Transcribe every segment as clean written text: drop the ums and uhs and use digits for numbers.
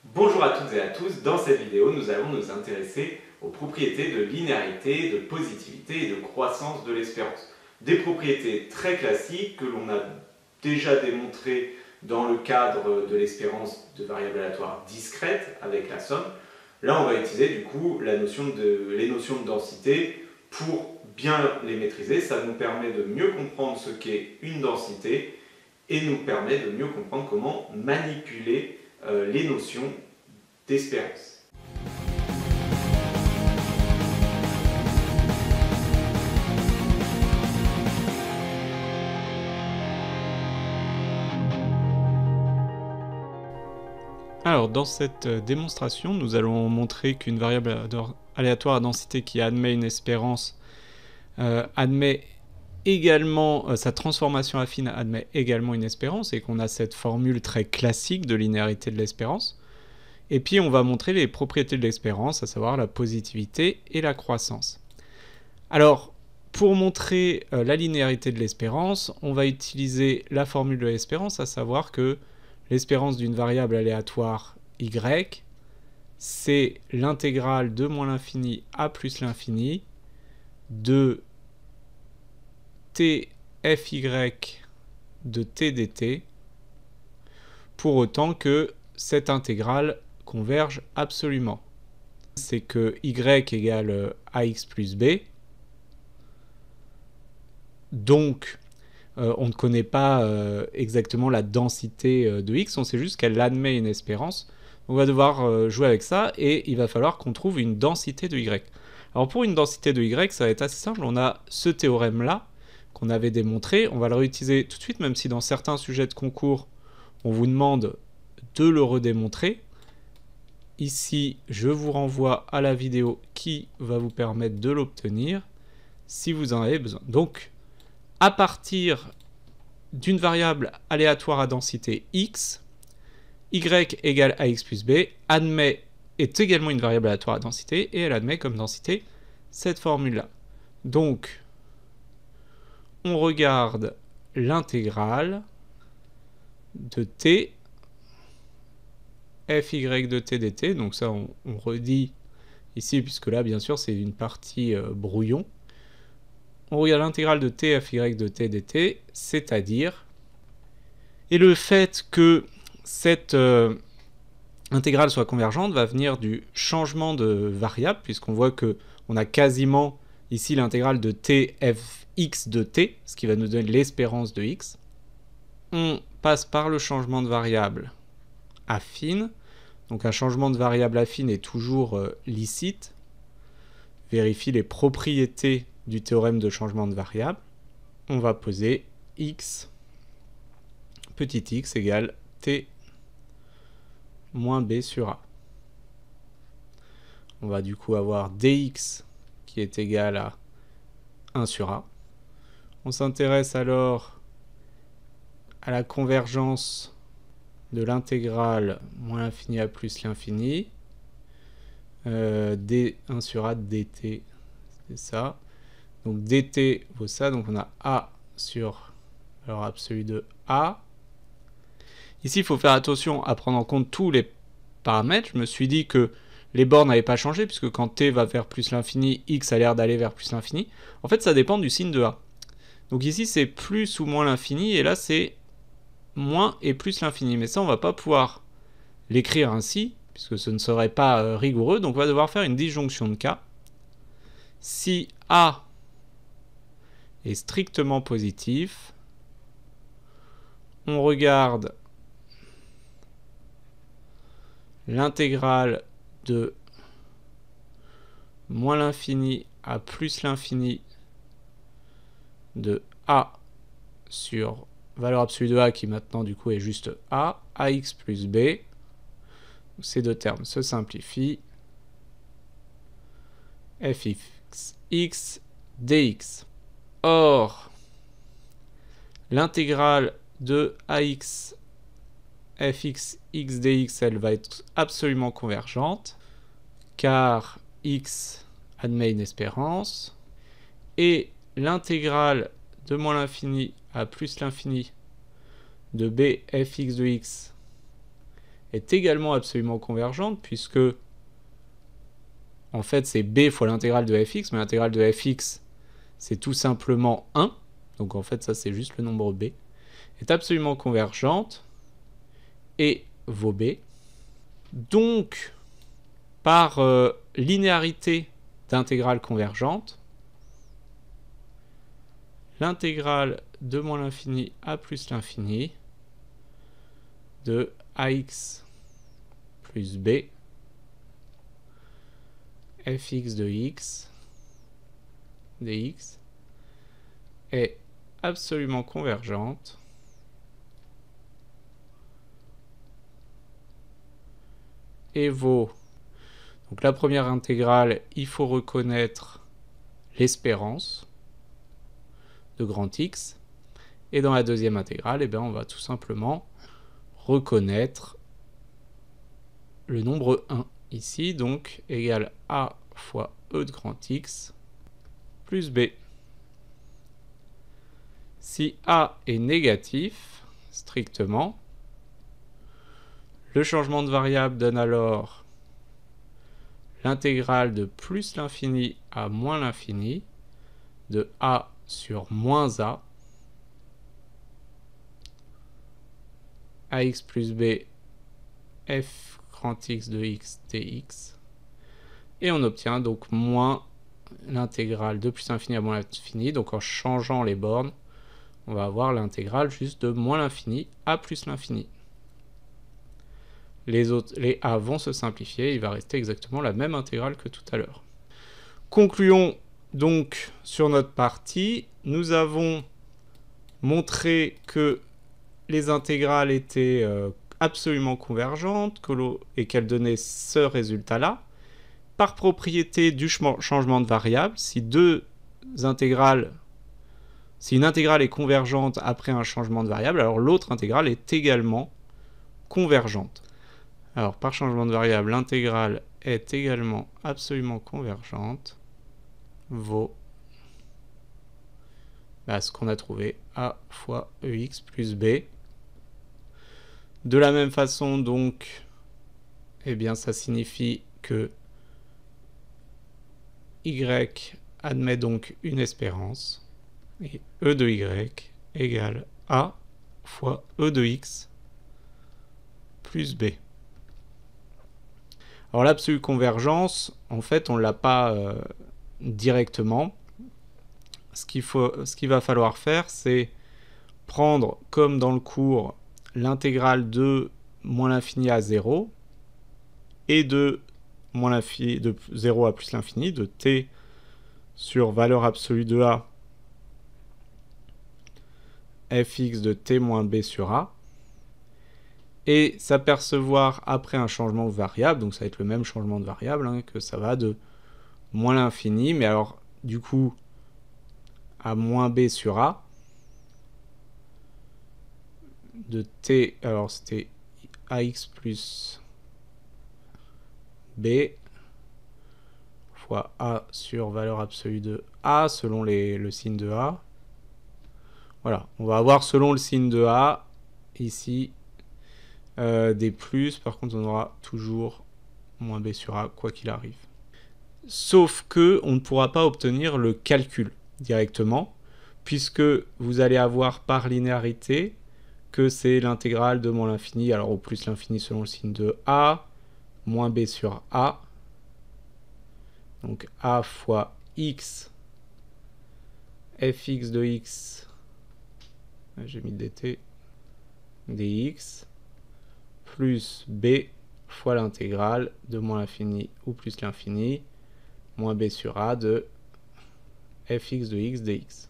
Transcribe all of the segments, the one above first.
Bonjour à toutes et à tous, dans cette vidéo nous allons nous intéresser aux propriétés de linéarité, de positivité et de croissance de l'espérance. Des propriétés très classiques que l'on a déjà démontrées dans le cadre de l'espérance de variables aléatoires discrètes avec la somme. Là on va utiliser du coup les notions de densité pour bien les maîtriser. Ça nous permet de mieux comprendre ce qu'est une densité et nous permet de mieux comprendre comment manipuler les notions d'espérance. Alors, dans cette démonstration, nous allons montrer qu'une variable aléatoire à densité qui admet une espérance admet également, sa transformation affine admet également une espérance, et qu'on a cette formule très classique de linéarité de l'espérance. Et puis on va montrer les propriétés de l'espérance, à savoir la positivité et la croissance. Alors, pour montrer la linéarité de l'espérance, on va utiliser la formule de l'espérance, à savoir que l'espérance d'une variable aléatoire y, c'est l'intégrale de moins l'infini à plus l'infini de t fy de t dt, pour autant que cette intégrale converge absolument. C'est que y égale ax plus b, donc on ne connaît pas exactement la densité de x, on sait juste qu'elle admet une espérance. On va devoir jouer avec ça, et il va falloir qu'on trouve une densité de y. Alors pour une densité de y, ça va être assez simple. On a ce théorème-là qu'on avait démontré, on va le réutiliser tout de suite, même si dans certains sujets de concours, on vous demande de le redémontrer. Ici, je vous renvoie à la vidéo qui va vous permettre de l'obtenir, si vous en avez besoin. Donc, à partir d'une variable aléatoire à densité x, y égale ax plus b, est également une variable aléatoire à densité, et elle admet comme densité cette formule-là. Donc, on regarde l'intégrale de t fy de t dt, donc ça on redit ici, puisque là bien sûr c'est une partie brouillon. On regarde l'intégrale de t fy de t dt, c'est-à-dire, et le fait que cette intégrale soit convergente va venir du changement de variable, puisqu'on voit que on a quasiment ici l'intégrale de t fx de t, ce qui va nous donner l'espérance de x. On passe par le changement de variable affine. Donc un changement de variable affine est toujours licite. Vérifie les propriétés du théorème de changement de variable. On va poser x, petit x égale t moins b sur a. On va du coup avoir dx qui est égal à 1 sur a. On s'intéresse alors à la convergence de l'intégrale moins l'infini à plus l'infini, d1 sur a dt, c'est ça. Donc dt vaut ça, donc on a a sur valeur absolue de a. Ici, il faut faire attention à prendre en compte tous les paramètres. Je me suis dit que les bornes n'avaient pas changé, puisque quand t va vers plus l'infini, x a l'air d'aller vers plus l'infini. En fait, ça dépend du signe de a. Donc ici, c'est plus ou moins l'infini, et là, c'est moins et plus l'infini. Mais ça, on ne va pas pouvoir l'écrire ainsi, puisque ce ne serait pas rigoureux. Donc on va devoir faire une disjonction de cas. Si a est strictement positif, on regarde l'intégrale de moins l'infini à plus l'infini de a sur valeur absolue de a, qui maintenant du coup est juste a, ax plus b. Ces deux termes se simplifient. fx dx. Or, l'intégrale de ax fx x dx, elle va être absolument convergente, car x admet une espérance, et l'intégrale de moins l'infini à plus l'infini de b fx de x est également absolument convergente, puisque en fait c'est b fois l'intégrale de fx, mais l'intégrale de fx c'est tout simplement 1, donc en fait ça c'est juste le nombre b, est absolument convergente et vaut b. Donc par linéarité d'intégrale convergente, l'intégrale de moins l'infini à plus l'infini de ax plus b fx de x dx est absolument convergente et vaut, donc la première intégrale, il faut reconnaître l'espérance de grand X, et dans la deuxième intégrale, eh bien, on va tout simplement reconnaître le nombre 1 ici, donc égal a fois e de grand X plus b. Si a est négatif, strictement, le changement de variable donne alors l'intégrale de plus l'infini à moins l'infini de a sur moins a, ax plus b f grand X de x dx, et on obtient donc moins l'intégrale de plus l'infini à moins l'infini, donc en changeant les bornes, on va avoir l'intégrale juste de moins l'infini à plus l'infini. Les a vont se simplifier, il va rester exactement la même intégrale que tout à l'heure. Concluons donc sur notre partie. Nous avons montré que les intégrales étaient absolument convergentes et qu'elles donnaient ce résultat-là. Par propriété du changement de variable, si une intégrale est convergente après un changement de variable, alors l'autre intégrale est également convergente. Alors, par changement de variable, l'intégrale est également absolument convergente, vaut ce qu'on a trouvé, a fois ex plus b. De la même façon, donc, eh bien, ça signifie que y admet donc une espérance, et e de y égale a fois e de x plus b. Alors l'absolue convergence, en fait, on ne l'a pas directement. Ce qu'il va falloir faire, c'est prendre, comme dans le cours, l'intégrale de moins l'infini à 0 et de 0 à plus l'infini, de t sur valeur absolue de a fx de t moins b sur a, et s'apercevoir après un changement de variable, donc ça va être le même changement de variable, hein, que ça va de moins l'infini, mais alors du coup à moins b sur a, de t, alors c'était ax plus b fois a sur valeur absolue de a selon le signe de a. Voilà, on va avoir selon le signe de a ici des plus, par contre on aura toujours moins b sur a quoi qu'il arrive. Sauf que on ne pourra pas obtenir le calcul directement, puisque vous allez avoir par linéarité que c'est l'intégrale de moins l'infini, alors au plus l'infini selon le signe de a, moins b sur a, donc a fois x fx de x, j'ai mis dt, dx, plus b fois l'intégrale de moins l'infini ou plus l'infini, moins b sur a de fx de x dx.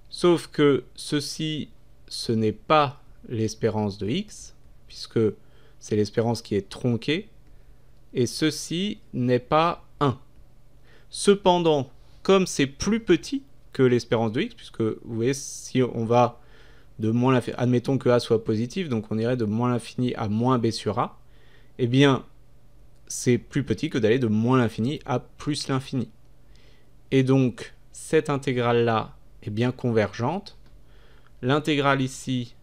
Sauf que ceci, ce n'est pas l'espérance de x, puisque c'est l'espérance qui est tronquée, et ceci n'est pas 1. Cependant, comme c'est plus petit que l'espérance de x, puisque vous voyez, si on va de moins l'infini, admettons que a soit positif, donc on irait de moins l'infini à moins b sur a, eh bien, c'est plus petit que d'aller de moins l'infini à plus l'infini. Et donc, cette intégrale-là est bien convergente. L'intégrale ici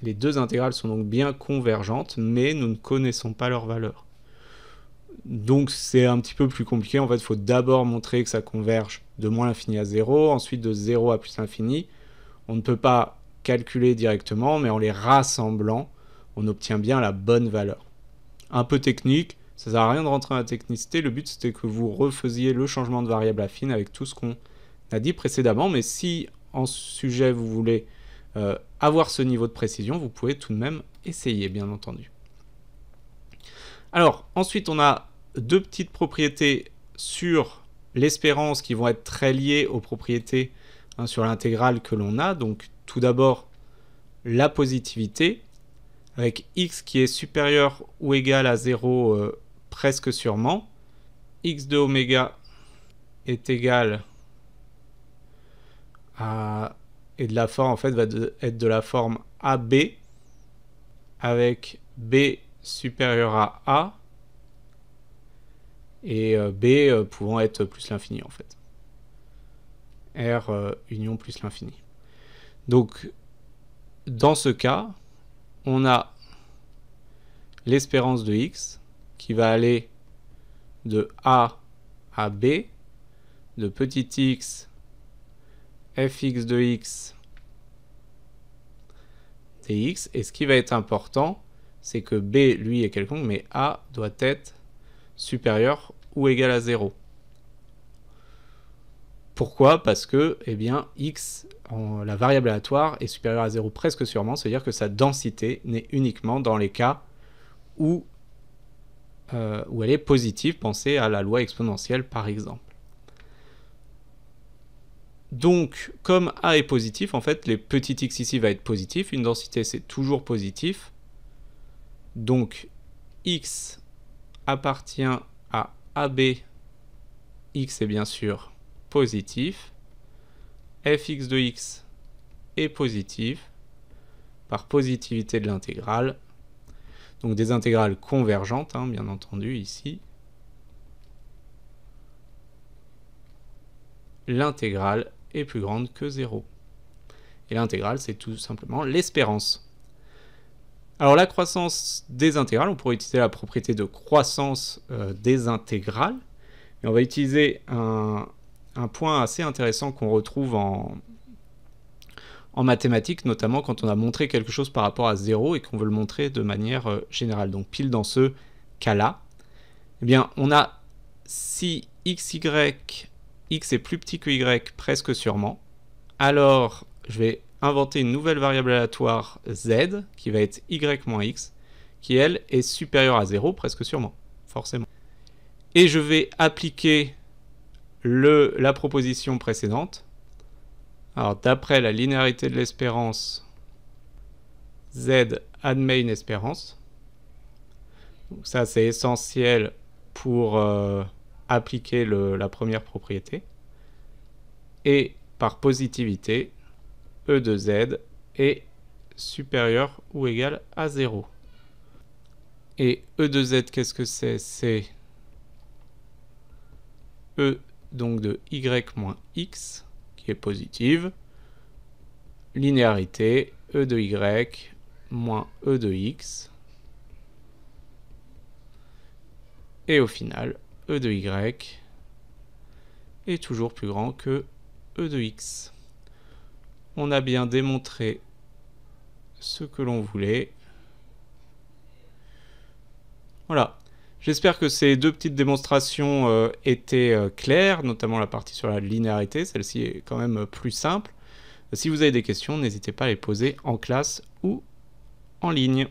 Les deux intégrales sont donc bien convergentes, mais nous ne connaissons pas leur valeur. Donc c'est un petit peu plus compliqué. En fait, il faut d'abord montrer que ça converge de moins l'infini à 0, ensuite de 0 à plus l'infini. On ne peut pas calculer directement, mais en les rassemblant, on obtient bien la bonne valeur. Un peu technique, ça ne sert à rien de rentrer dans la technicité. Le but, c'était que vous refaisiez le changement de variable affine avec tout ce qu'on a dit précédemment. Mais si en sujet, vous voulez avoir ce niveau de précision, vous pouvez tout de même essayer, bien entendu. Alors, ensuite, on a deux petites propriétés sur l'espérance qui vont être très liées aux propriétés sur l'intégrale que l'on a. Donc, tout d'abord, la positivité, avec x qui est supérieur ou égal à 0 presque sûrement. X de oméga est égal à... Et de la forme, en fait, va être de la forme AB, avec B supérieur à A, et B pouvant être plus l'infini, en fait. R union plus l'infini. Donc, dans ce cas, on a l'espérance de x qui va aller de A à B, de petit x, fx de x dx, et ce qui va être important, c'est que B, lui, est quelconque, mais A doit être supérieur ou égal à 0. Pourquoi? Parce que, eh bien, x, la variable aléatoire, est supérieure à 0 presque sûrement, c'est-à-dire que sa densité n'est uniquement dans les cas où elle est positive. Pensez à la loi exponentielle, par exemple. Donc, comme A est positif, en fait, les petits x ici va être positif. Une densité, c'est toujours positif. Donc, x appartient à AB. X est bien sûr positif. Fx de x est positif par positivité de l'intégrale. Donc, des intégrales convergentes, hein, bien entendu, ici. L'intégrale est plus grande que 0. Et l'intégrale, c'est tout simplement l'espérance. Alors la croissance des intégrales, on pourrait utiliser la propriété de croissance des intégrales. Et on va utiliser un point assez intéressant qu'on retrouve en mathématiques, notamment quand on a montré quelque chose par rapport à 0 et qu'on veut le montrer de manière générale. Donc pile dans ce cas-là, eh bien, on a si x est plus petit que y presque sûrement, alors je vais inventer une nouvelle variable aléatoire z qui va être y moins x, qui elle est supérieure à 0 presque sûrement, forcément. Et je vais appliquer la proposition précédente. Alors d'après la linéarité de l'espérance, z admet une espérance. Donc ça c'est essentiel pour appliquer la première propriété. Et par positivité, E de z est supérieur ou égal à 0. Et E de z, qu'est-ce que c'est? C'est E donc de y moins x, qui est positive. Linéarité, E de y moins E de x. Et au final, E de y est toujours plus grand que E de x. On a bien démontré ce que l'on voulait. Voilà. J'espère que ces deux petites démonstrations étaient claires, notamment la partie sur la linéarité. Celle-ci est quand même plus simple. Si vous avez des questions, n'hésitez pas à les poser en classe ou en ligne.